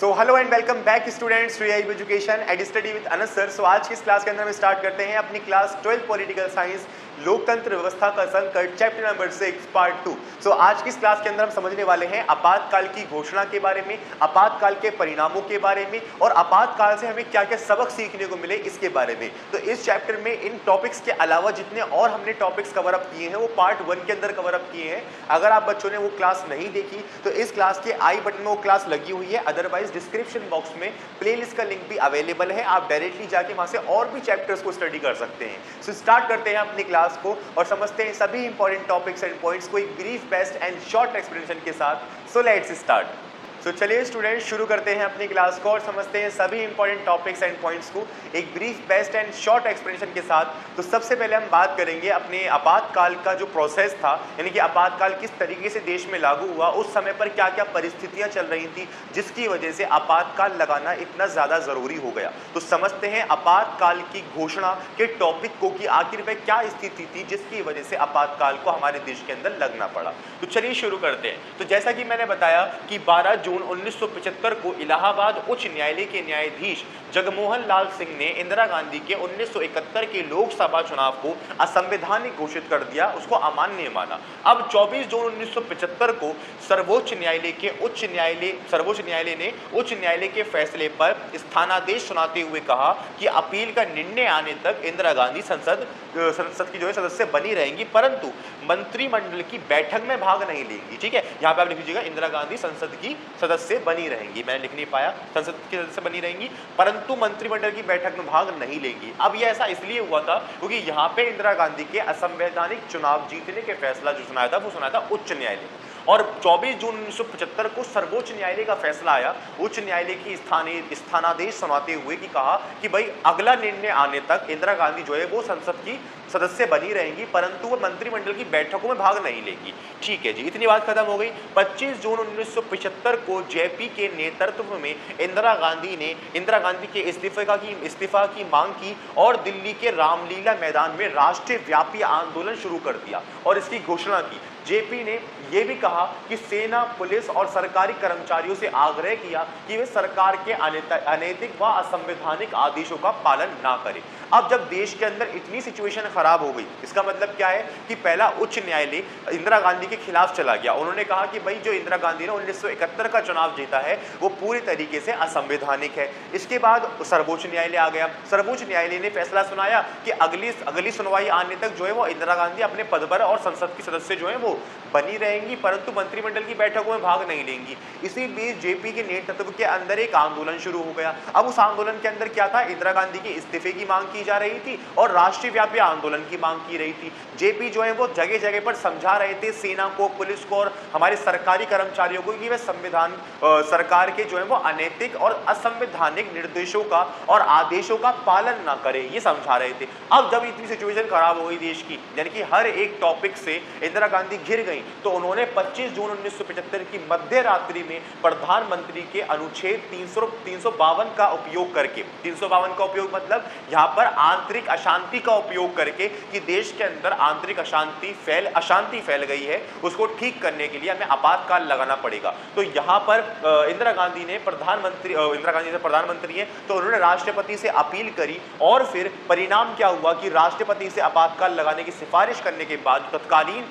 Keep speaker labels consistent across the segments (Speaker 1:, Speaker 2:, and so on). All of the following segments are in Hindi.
Speaker 1: So hello and welcome back students to AI education and study with Anas sir. So आज की इस क्लास के अंदर हम स्टार्ट करते हैं अपनी क्लास 12 पॉलिटिकल साइंस लोकतंत्र व्यवस्था का संकट चैप्टर नंबर 6 पार्ट 2। सो आज की इस क्लास के अंदर हम समझने वाले हैं आपातकाल की घोषणा के बारे में, आपातकाल के परिणामों के बारे में और आपातकाल से हमें क्या क्या सबक सीखने को मिले इसके बारे में। तो इस चैप्टर में इन टॉपिक्स के अलावा जितने और हमने टॉपिक्स कवर अप किए हैं वो पार्ट 1 के अंदर कवर अप किए हैं। अगर आप बच्चों ने वो क्लास नहीं देखी तो इस क्लास के आई बटन में वो क्लास लगी हुई है, अदरवाइज डिस्क्रिप्शन बॉक्स में प्लेलिस्ट का लिंक भी अवेलेबल है, आप डायरेक्टली जाके वहां से और भी चैप्टर्स को स्टडी कर सकते हैं। सो स्टार्ट करते हैं अपनी क्लास को और समझते हैं सभी इंपॉर्टेंट टॉपिक्स एंड पॉइंट्स को एक brief best and short explanation के साथ। So let's start. तो चलिए स्टूडेंट्स शुरू करते हैं अपनी क्लास को और समझते हैं सभी इंपॉर्टेंट टॉपिक्स एंड पॉइंट्स को एक brief best and short explanation के साथ। तो सबसे पहले हम बात करेंगे अपने आपातकाल का जो प्रोसेस था, यानी कि आपातकाल किस तरीके से देश में लागू हुआ, उस समय पर क्या क्या परिस्थितियां चल रही थी जिसकी वजह से आपातकाल लगाना इतना ज़्यादा ज़रूरी हो गया। तो समझते हैं आपातकाल की घोषणा के टॉपिक को कि आखिर वह क्या स्थिति थी जिसकी वजह से आपातकाल को हमारे देश के अंदर लगना पड़ा। तो चलिए शुरू करते हैं। तो जैसा कि मैंने बताया कि 12 जून 1975 को इलाहाबाद उच्च न्यायालय के न्यायाधीश जगमोहन लाल सिंह ने इंदिरा गांधी के 1971 के लोकसभा चुनाव को असंवैधानिक घोषित कर दिया, उसको अमान्य माना। अब 24 जून 1975 को सर्वोच्च न्यायालय ने उच्च न्यायालय के फैसले पर स्थानादेश सुनाते हुए कहा कि अपील का निर्णय आने तक इंदिरा गांधी संसद की जो है सदस्य बनी रहेंगी, परंतु मंत्रिमंडल की बैठक में भाग नहीं लेंगी। ठीक है, यहाँ पे आप लिख लीजिएगा इंदिरा गांधी संसद की सदस्य बनी रहेंगी। मैंने लिख नहीं पाया, संसद की सदस्य बनी रहेंगी परंतु मंत्रिमंडल की बैठक में भाग नहीं लेंगी। अब यह ऐसा इसलिए हुआ था क्योंकि यहाँ पे इंदिरा गांधी के असंवैधानिक चुनाव जीतने के फैसला जो सुनाया था वो सुनाया था उच्च न्यायालय, और 24 जून 1975 को सर्वोच्च न्यायालय का फैसला आया उच्च न्यायालय की स्थानादेश सुनाते हुए कि कहा कि भाई अगला निर्णय आने तक इंदिरा गांधी जो है वो संसद की सदस्य बनी रहेंगी परंतु वो मंत्रिमंडल की बैठकों में भाग नहीं लेगी। ठीक है जी, इतनी बात खत्म हो गई। 25 जून 1975 को जेपी के नेतृत्व में इंदिरा गांधी के इस्तीफा की मांग की और दिल्ली के रामलीला मैदान में राष्ट्रीय व्यापी आंदोलन शुरू कर दिया और इसकी घोषणा की। जेपी ने यह भी कहा कि सेना, पुलिस और सरकारी कर्मचारियों से आग्रह किया कि वे सरकार के अनैतिक व असंवैधानिक आदेशों का पालन ना करें। अब जब देश के अंदर इतनी सिचुएशन खराब हो गई, इसका मतलब क्या है कि पहला उच्च न्यायालय इंदिरा गांधी के खिलाफ चला गया। उन्होंने कहा कि भाई जो इंदिरा गांधी ने 1971 का चुनाव जीता है वो पूरी तरीके से असंवैधानिक है। इसके बाद सर्वोच्च न्यायालय आ गया। सर्वोच्च न्यायालय ने फैसला सुनाया कि अगली सुनवाई आने तक जो है वो इंदिरा गांधी अपने पद पर और संसद की सदस्य जो है वो बनी रहेंगी परंतु मंत्रिमंडल की बैठकों में भाग नहीं लेंगी। इसी बीच जेपी के नेतृत्व के अंदर एक आंदोलन शुरू हो गया। अब उस आंदोलन के अंदर क्या था, इंदिरा गांधी के इस्तीफे की मांग की जा रही थी और राष्ट्रीय व्यापी आंदोलन की मांग की रही थी। जेपी जो है वो जगह जगह पर समझा रहे थे सेना को, पुलिस को और हमारे सरकारी कर्मचारियों को कि वे संविधान सरकार के जो है वो अनैतिक और असंवैधानिक निर्देशों का और आदेशों का पालन ना करें, ये समझा रहे थे। अब जब इतनी सिचुएशन खराब हो गई देश की, यानी कि हर एक टॉपिक से इंदिरा गांधी घिर गई, तो उन्होंने 25 जून 1975 की मध्य रात्रि में प्रधानमंत्री के अनुच्छेद 352 का उपयोग करके, 352 का उपयोग मतलब यहाँ पर आंतरिक अशांति का उपयोग करके कि देश के अंदर आंतरिक अशांति फैल गई है, उसको ठीक करने के लिए हमें आपातकाल लगाना पड़ेगा। तो यहाँ पर इंदिरा गांधी से प्रधानमंत्री है तो उन्होंने राष्ट्रपति से अपील करी और फिर परिणाम क्या हुआ कि राष्ट्रपति से आपातकाल लगाने की सिफारिश करने के बाद तत्कालीन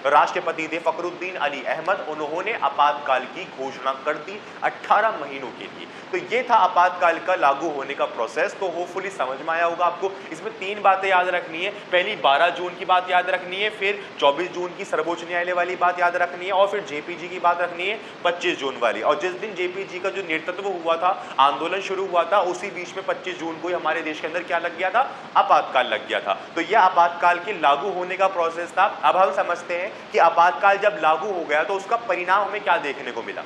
Speaker 1: राष्ट्रपति थे फखरुद्दीन अली अहमद, उन्होंने आपातकाल की घोषणा कर दी 18 महीनों के लिए। तो ये था आपातकाल का लागू होने का प्रोसेस। तो होपफुली समझ में आया होगा आपको। इसमें 3 बातें याद रखनी है। पहली 12 जून की बात याद रखनी है, फिर 24 जून की सर्वोच्च न्यायालय वाली बात याद रखनी है और फिर जेपीजी की बात रखनी है 25 जून वाली। और जिस दिन जेपीजी का जो नेतृत्व हुआ था, आंदोलन शुरू हुआ था, उसी बीच में 25 जून को हमारे देश के अंदर क्या लग गया था, आपातकाल लग गया था। तो यह आपातकाल के लागू होने का प्रोसेस था। अब हम समझते हैं कि आपातकाल जब लागू हो गया तो उसका परिणाम हमें क्या देखने को मिला।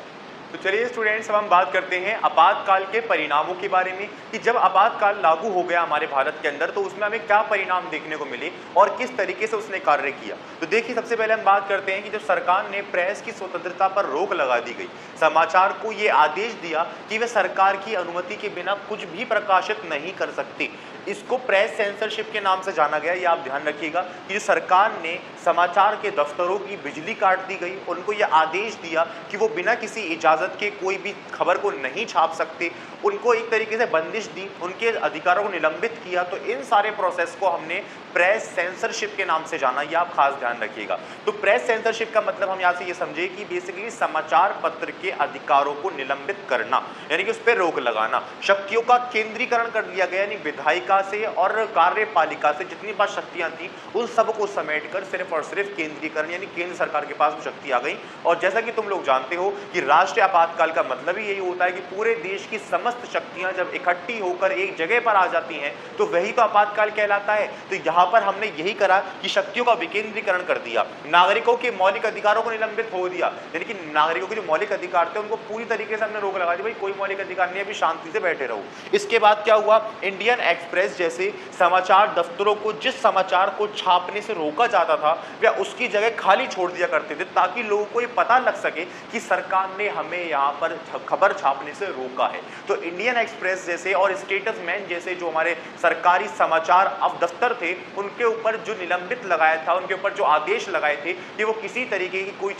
Speaker 1: तो चलिए स्टूडेंट्स, अब हम बात करते हैं आपातकाल के परिणामों के बारे में कि जब आपातकाल लागू हो गया हमारे भारत के अंदर तो उसमें हमें क्या परिणाम देखने को मिले और किस तरीके से उसने कार्य किया। तो देखिए, सबसे पहले हम बात करते हैं कि जब सरकार ने प्रेस की स्वतंत्रता पर रोक लगा दी गई, समाचार को ये आदेश दिया कि वे सरकार की अनुमति के बिना कुछ भी प्रकाशित नहीं कर सकते। इसको प्रेस सेंसरशिप के नाम से जाना गया। ये आप ध्यान रखिएगा कि जो सरकार ने समाचार के दफ्तरों की बिजली काट दी गई, उनको ये आदेश दिया कि वो बिना किसी इजाज़त के कोई भी खबर को नहीं छाप सकते, उनको एक तरीके से बंदिश दी, उनके अधिकारों को निलंबित किया। तो इन सारे प्रोसेस को हमने प्रेस सेंसरशिप के नाम से जाना, ये आप खास ध्यान रखिएगा। तो प्रेस सेंसरशिप का मतलब हम यहाँ से ये समझे कि बेसिकली समाचार पत्र के अधिकारों को निलंबित करना, यानी कि उस पर रोक लगाना। शक्तियों का केंद्रीकरण कर दिया गया, यानी विधायिका से और कार्यपालिका से जितनी बात शक्तियां थी उन सब को समेटकर सिर्फ और सिर्फ केंद्रीकरण, यानी केंद्र सरकार के पास शक्ति आ गई। और जैसा कि तुम लोग जानते हो कि राष्ट्रीय आपातकाल का मतलब ही यही होता है कि पूरे देश की समस्त शक्तियां जब इकट्ठी होकर एक जगह पर आ जाती हैं तो वही तो आपातकाल कहलाता है। तो यहाँ पर हमने यही करा कि शक्तियों का विकेंद्रीकरण कर दिया, नागरिकों के मौलिक अधिकारों को निलंबित हो दिया, यानी कि नागरिकों के जो मौलिक अधिकार थे उनको पूरी तरीके से हमने रोक लगा दी, भाई कोई मौलिक अधिकार नहीं है, अभी शांति से बैठे रहो। इसके बाद क्या हुआ, इंडियन एक्सप्रेस जैसे समाचार दफ्तरों को जिस समाचार को छापने से रोका जाता था वह उसकी जगह खाली छोड़ दिया करते थे, ताकि लोगों को ये पता लग सके कि सरकार ने हमें यहाँ पर खबर छापने से रोका है। तो इंडियन एक्सप्रेस जैसे और स्टेटस मैन जैसे जो हमारे सरकारी समाचार अब दफ्तर थे, उनके ऊपर जो निलंबित लगाया था, उनके ऊपर जो आदेश लगाए थे कि वो किसी तरीके की कोई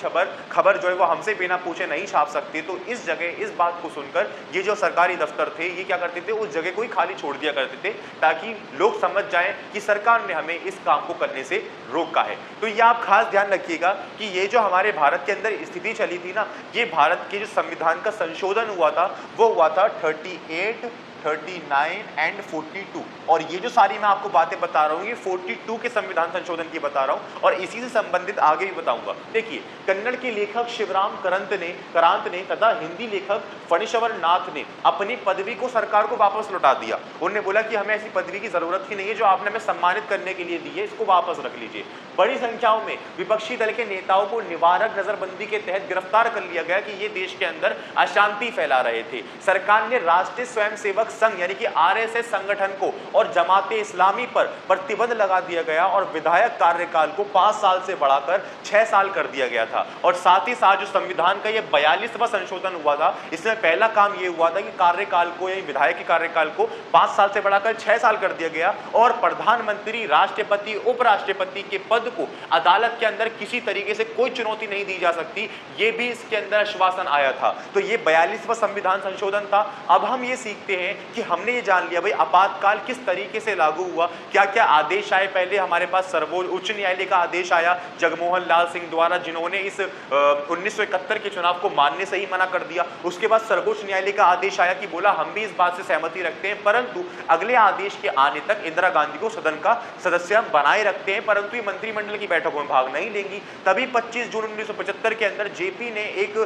Speaker 1: खबर जो है वो हमसे बिना पूछे नहीं छाप सकते। तो इस जगह इस बात को सुनकर ये जो सरकारी दफ्तर थे ये क्या करते थे, उस जगह को ही खाली छोड़ दिया करते थे, ताकि लोग समझ जाएं कि सरकार ने हमें इस काम को करने से रोका है। तो ये आप खास ध्यान रखिएगा कि ये जो हमारे भारत के अंदर स्थिति चली थी ना, ये भारत के जो संविधान का संशोधन हुआ था वो हुआ था 38, 39 एंड 42। और ये जो सारी मैं आपको बातें बता रहा हूँ ये 42 के संविधान संशोधन की बता रहा हूँ और इसी से संबंधित आगे भी बताऊंगा। देखिए, कन्नड़ के लेखक शिवराम करांत ने तथा हिंदी लेखक फणीश्वर नाथ ने अपनी पदवी को सरकार को वापस लौटा दिया। उन्होंने बोला कि हमें ऐसी पदवी की जरूरत ही नहीं है, जो आपने हमें सम्मानित करने के लिए दी है इसको वापस रख लीजिए। बड़ी संख्याओं में विपक्षी दल के नेताओं को निवारक नजरबंदी के तहत गिरफ्तार कर लिया गया कि ये देश के अंदर अशांति फैला रहे थे। सरकार ने राष्ट्रीय स्वयंसेवक संघ यानी कि आरएसएस संगठन को और जमाते इस्लामी पर प्रतिबंध लगा दिया गया और विधायक कार्यकाल को 5 साल से बढ़ाकर 6 साल कर दिया गया था। और साथ ही साथ जो संविधान का ये 42वां संशोधन हुआ था, इसमें पहला काम ये हुआ था कि कार्यकाल को यानी विधायक के कार्यकाल को 5 साल से बढ़ाकर 6 साल कर दिया गया और प्रधानमंत्री, राष्ट्रपति, उपराष्ट्रपति के पद को अदालत के अंदर किसी तरीके से कोई चुनौती नहीं दी जा सकती, ये भी इसके अंदर आश्वासन आया था। तो ये 42वां संविधान संशोधन था। अब हम ये सीखते हैं कि हमने ये जान लिया भाई आपातकाल किस तरीके से लागू हुआ, क्या क्या आदेश आए। पहले हमारे पास सर्वोच्च उच्च न्यायालय का आदेश आया जगमोहन लाल सिंह द्वारा, जिन्होंने इस 1971 के चुनाव को मानने से ही मना कर दिया। उसके बाद सर्वोच्च न्यायालय का आदेश आया कि बोला हम भी इस बात से सहमति रखते हैं, परंतु अगले आदेश के आने तक इंदिरा गांधी को सदन का सदस्य बनाए रखते हैं, परंतु ये मंत्रिमंडल की बैठकों में भाग नहीं लेंगी। तभी 25 जून 1975 के अंदर जेपी ने एक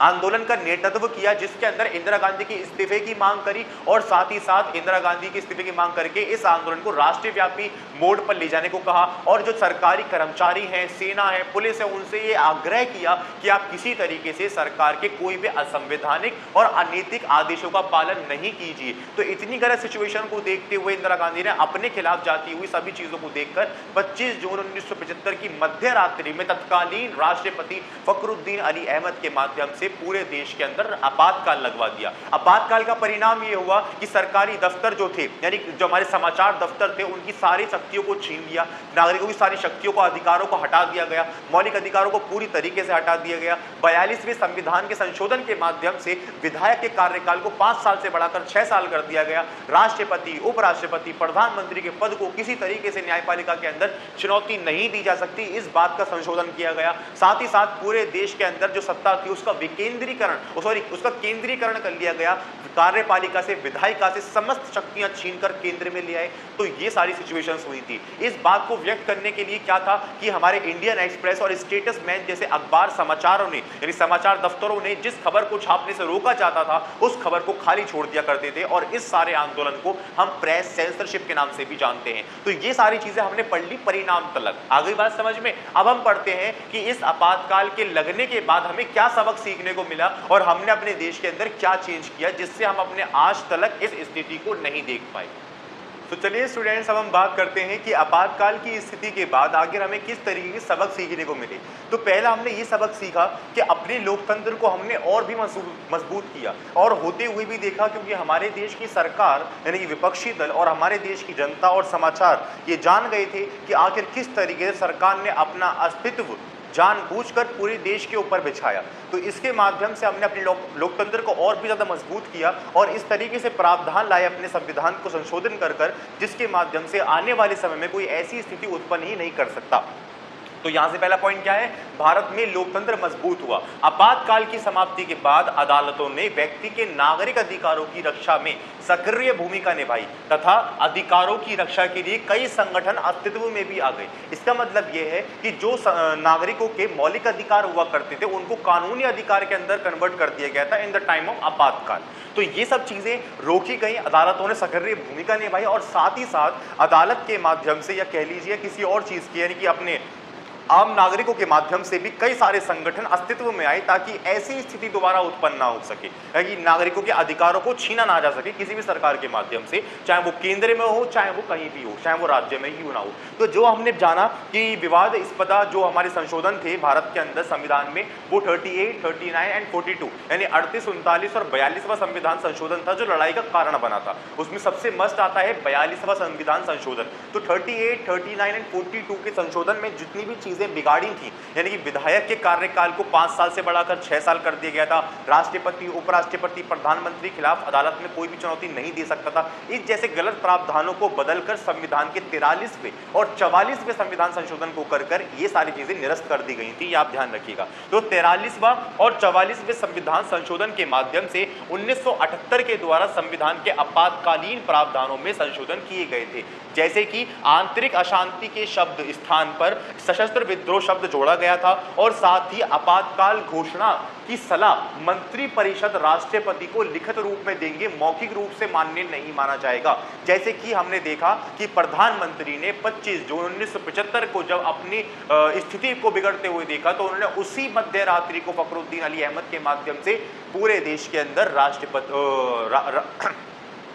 Speaker 1: आंदोलन का नेतृत्व किया, जिसके अंदर इंदिरा गांधी के इस्तीफे की मांग करी और साथ ही साथ इंदिरा गांधी के इस्तीफे की मांग करके इस आंदोलन को राष्ट्रीय व्यापी मोड पर ले जाने को कहा। और जो सरकारी कर्मचारी हैं, सेना है, पुलिस है, उनसे ये आग्रह किया कि आप किसी तरीके से सरकार के कोई भी असंवैधानिक और अनैतिक आदेशों का पालन नहीं कीजिए। तो इतनी गलत सिचुएशन को देखते हुए इंदिरा गांधी ने अपने खिलाफ जाती हुई सभी चीजों को देखकर 25 जून 1975 की मध्य रात्रि में तत्कालीन राष्ट्रपति फखरुद्दीन अली अहमद के माध्यम से पूरे देश के अंदर आपातकाल लगवा दिया। आपातकाल का परिणाम यह हुआ कि सरकारी दफ्तर जो थे, यानी जो हमारे समाचार दफ्तर थे, उनकी सारी शक्तियों को छीन लिया, नागरिकों की सारी शक्तियों को, अधिकारों को हटा दिया गया, मौलिक अधिकारों को पूरी तरीके से हटा दिया गया। 42वें संविधान के संशोधन के माध्यम से विधायक के कार्यकाल को 5 साल से बढ़ाकर 6 साल कर दिया गया। राष्ट्रपति, उपराष्ट्रपति, प्रधानमंत्री के पद को किसी तरीके से न्यायपालिका के अंदर चुनौती नहीं दी जा सकती, इस बात का संशोधन किया गया। साथ ही साथ पूरे देश के अंदर जो सत्ता थी उसका उसका केंद्रीकरण कर लिया गया, कार्यपालिका से, विधायिका से समस्त शक्तियां छीनकर केंद्र में ले आए। तो ये सारी सिचुएशंस हुई थी। इस बात को व्यक्त करने के लिए क्या था कि हमारे इंडियन एक्सप्रेस और स्टेटस मैन जैसे अखबार समाचारों ने, यानी समाचार दफ्तरों ने जिस खबर को छापने से रोका जाता था उस खबर को खाली छोड़ दिया करते थे और इस सारे आंदोलन को हम प्रेस सेंसरशिप के नाम से भी जानते हैं। तो ये सारी चीजें हमने पढ़ ली परिणाम तलक। आ गई बात समझ में? अब हम पढ़ते हैं कि इस आपातकाल के लगने के बाद हमें क्या सबक सीखने को मिला और हमने अपने देश के अंदर क्या चेंज किया जिससे हम अपने आज तलक इस स्थिति को नहीं देख पाए। तो चलिए स्टूडेंट्स, अब हम बात करते हैं कि आपातकाल की स्थिति के बाद आखिर हमें किस तरीके के सबक सीखने को मिले। तो पहला हमने ये सबक सीखा कि अपने लोकतंत्र को हमने और भी मजबूत किया और होते हुए भी देखा, क्योंकि हमारे देश की सरकार यानी कि विपक्षी दल और हमारे देश की जनता और समाचार ये जान गए थे कि आखिर किस तरीके से सरकार ने अपना अस्तित्व जानबूझकर पूरे देश के ऊपर बिछाया। तो इसके माध्यम से हमने अपने लोकतंत्र को और भी ज़्यादा मजबूत किया और इस तरीके से प्रावधान लाए अपने संविधान को संशोधन कर जिसके माध्यम से आने वाले समय में कोई ऐसी स्थिति उत्पन्न ही नहीं कर सकता। तो यहां से पहला पॉइंट क्या है, भारत में लोकतंत्र मजबूत हुआ। आपातकाल की समाप्ति के बाद अदालतों ने व्यक्ति के नागरिक अधिकारों की रक्षा में सक्रिय भूमिका निभाई तथा अधिकारों की रक्षा के लिए कई संगठन अस्तित्व में भी आ गए। इसका मतलब यह है कि जो नागरिकों के मौलिक अधिकार हुआ करते थे उनको कानूनी अधिकार के अंदर कन्वर्ट कर दिया गया था इन द टाइम ऑफ आपातकाल। तो ये सब चीजें रोकी गई, अदालतों ने सक्रिय भूमिका निभाई और साथ ही साथ अदालत के माध्यम से या कह लीजिए किसी और चीज की यानी कि अपने आम नागरिकों के माध्यम से भी कई सारे संगठन अस्तित्व में आए ताकि ऐसी स्थिति दोबारा उत्पन्न ना हो सके कि नागरिकों के अधिकारों को छीना ना जा सके किसी भी सरकार के माध्यम से, चाहे वो केंद्र में हो चाहे वो कहीं भी हो, चाहे वो राज्य में ही ना हो। तो जो हमने जाना कि विवादास्पद जो हमारे संशोधन थे भारत के अंदर संविधान में वो 38, 39 एंड 42 यानी 38, 39 और 42वां संविधान संशोधन था जो लड़ाई का कारण बना था। उसमें सबसे मस्त आता है 42वां संविधान संशोधन। तो 38, 39 एंड 42 के संशोधन में जितनी भी चीजें बिगाड़ी थी यानी कि विधायक के कार्यकाल को 5 साल से बढ़ाकर 6 साल कर दिया गया था, राष्ट्रपति, उपराष्ट्रपति, प्रधानमंत्री खिलाफ अदालत में कोई भी चुनौती नहीं दे सकता था। इस जैसे गलत प्रावधानों को बदलकर संविधान के 43वें और 44वें संविधान संशोधन को कर ये सारी चीजें निरस्त कर दी गई थी, ये आप ध्यान रखिएगा। तो 43वां और 44वें संविधान संशोधन के माध्यम से 1978 के द्वारा संविधान के आपातकालीन प्रावधानों में संशोधन किए गए थे, जैसे कि आंतरिक अशांति के शब्द स्थान पर सशस्त्र विद्रोह शब्द जोड़ा गया था और साथ ही आपातकाल घोषणा की सलाह मंत्री परिषद राष्ट्रपति को लिखित रूप में देंगे, मौखिक रूप से मान्य नहीं माना जाएगा। जैसे कि हमने देखा कि प्रधानमंत्री ने 25 जून 1975 को जब अपनी स्थिति को बिगड़ते हुए देखा तो उन्होंने उसी मध्य रात्रि को फखरुद्दीन अली अहमद के माध्यम से पूरे देश के अंदर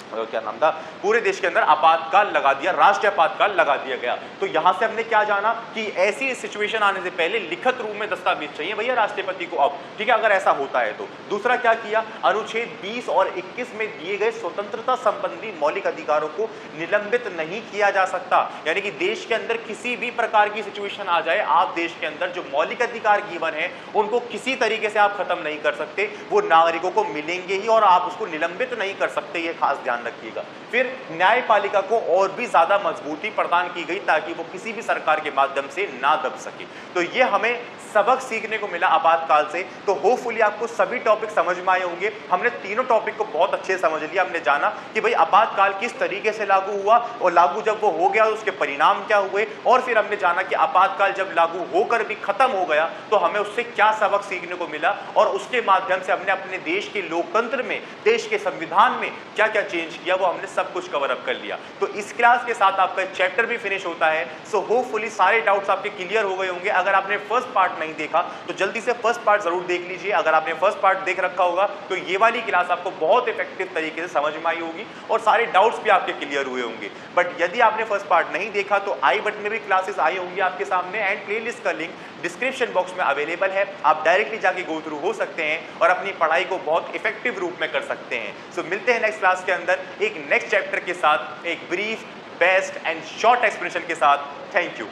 Speaker 1: क्या नाम था, पूरे देश के अंदर आपातकाल लगा दिया, राष्ट्रीय आपातकाल लगा दिया गया। तो यहां से हमने क्या जाना कि ऐसी सिचुएशन आने से पहले लिखित रूप में दस्तावेज चाहिए भैया राष्ट्रपति को अब, ठीक है, अगर ऐसा होता है तो। दूसरा क्या किया, अनुच्छेद 20 और 21 में दिए गए स्वतंत्रता संबंधी मौलिक अधिकारों को निलंबित नहीं किया जा सकता, यानी कि देश के अंदर किसी भी प्रकार की सिचुएशन आ जाए, आप देश के अंदर जो मौलिक अधिकार गिवन है उनको किसी तरीके से आप खत्म नहीं कर सकते, वो नागरिकों को मिलेंगे ही और आप उसको निलंबित नहीं कर सकते, ये खास ध्यान रखिएगा। फिर न्यायपालिका को और भी ज्यादा मजबूती प्रदान की गई ताकि वो किसी भी सरकार के माध्यम से ना दब सके। तो ये हमें सबक सीखने को मिला आपातकाल से। तो होपफुली आपको सभी टॉपिक समझ में आए होंगे। हमने तीनों टॉपिक को बहुत अच्छे से समझ लिया। हमने जाना कि भाई आपातकाल किस तरीके से लागू हुआ और लागू जब वो हो गया तो उसके परिणाम क्या हुए, और फिर हमने जाना कि आपातकाल जब लागू होकर भी खत्म हो गया तो हमें उससे क्या सबक सीखने को मिला, और उसके माध्यम से हमने अपने देश के लोकतंत्र में, देश के संविधान में क्या क्या चेंज किया, वो हमने सब कुछ कवर अप कर लिया। तो इस क्लास के साथ आपका चैप्टर भी फिनिश होता है। सो होपफुली सारे डाउट्स आपके क्लियर हो गए होंगे। अगर आपने फर्स्ट पार्ट नहीं देखा तो जल्दी से फर्स्ट पार्ट जरूर देख लीजिए। अगर आपने फर्स्ट पार्ट देख रखा होगा तो ये वाली क्लास आपको बहुत इफेक्टिव तरीके से समझ में आई होगी और सारे डाउट्स भी आपके क्लियर हुए होंगे। बट यदि आपने फर्स्ट पार्ट नहीं देखा तो आई बटन में भी क्लासेस आई होंगी आपके सामने, एंड प्लेलिस्ट का लिंक डिस्क्रिप्शन बॉक्स में अवेलेबल है। आप डायरेक्टली जाके गो थ्रू हो सकते हैं और अपनी पढ़ाई को बहुत इफेक्टिव रूप में कर सकते हैं। सो मिलते हैं नेक्स्ट क्लास के अंदर एक नेक्स्ट चैप्टर के साथ, एक brief, best and short explanation के साथ। Thank you.